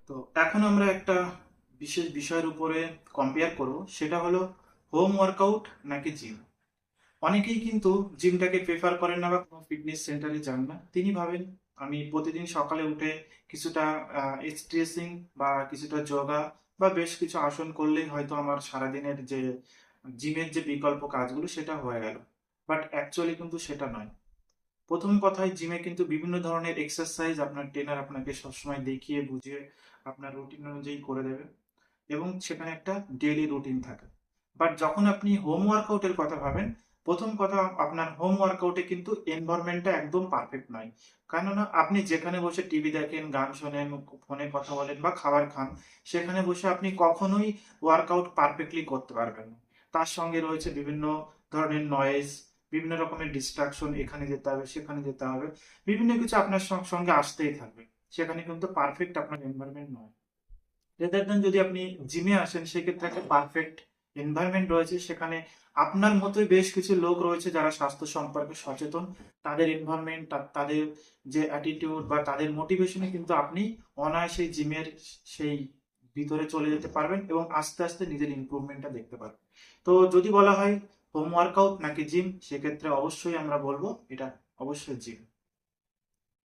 তো এখন আমরা একটা বিশেষ বিষয়ের উপরে কম্পেয়ার করব, সেটা হলো হোম ওয়ার্কআউট নাকি জিম। অনেকেই কিন্তু জিমটাকে প্রেফার করেন না বা কোনো ফিটনেস সেন্টারে যান না। তিনি ভাবেন আমি প্রতিদিন সকালে উঠে কিছুটা স্ট্রেচিং বা কিছুটা যোগা বা বেশ কিছু আসন করলেই হয়তো আমার সারাদিনের যে জিমের যে বিকল্প কাজগুলো সেটা হয়ে গেল। বাট অ্যাকচুয়ালি কিন্তু সেটা নয়। প্রথম কথায় জিমে কিন্তু বিভিন্ন ধরনের এক্সারসাইজ আপনার ট্রেনার আপনাকে সবসময় দেখিয়ে বুঝিয়ে আপনার রুটিন অনুযায়ী করে দেবে এবং সেখানে একটা ডেইলি রুটিন থাকে। বাট যখন আপনি হোম ওয়ার্কআউটের কথা ভাবেন, প্রথম কথা আপনার হোম ওয়ার্কআউটে কিন্তু এনভায়রনমেন্টটা একদম পারফেক্ট নয়। কেননা আপনি যেখানে বসে টিভি দেখেন, গান শোনেন, ফোনে কথা বলেন বা খাবার খান, সেখানে বসে আপনি কখনোই ওয়ার্কআউট পারফেক্টলি করতে পারবেন না। তার সঙ্গে রয়েছে বিভিন্ন ধরনের নয়েজ, বিভিন্ন রকমের ডিস্ট্রাকশন, এখানে যেতে হবে সেখানে যেতে হবে, বিভিন্ন কিছু আপনার সঙ্গে আসতেই থাকবে। সেখানে কিন্তু পারফেক্ট আপনার এনভায়রনমেন্ট নয়। রেদার দেন যদি আপনি জিমে আসেন, সেক্ষেত্রে একটা পারফেক্ট এনভায়রনমেন্ট রয়েছে, সেখানে আপনার মতোই বেশ কিছু লোক রয়েছে যারা স্বাস্থ্য সম্পর্কে সচেতন। তাদের এনভায়রনমেন্ট, তাদের যে অ্যাটিটিউড বা তাদের মোটিভেশনে কিন্তু আপনি অনায়াসে জিমের সেই ভিতরে চলে যেতে পারবেন এবং আস্তে আস্তে নিজের ইমপ্রুভমেন্টটা দেখতে পারবেন। তো যদি বলা হয় হোম ওয়ার্কআউট নাকি জিম, সেক্ষেত্রে অবশ্যই আমরা বলবো এটা অবশ্যই জিম।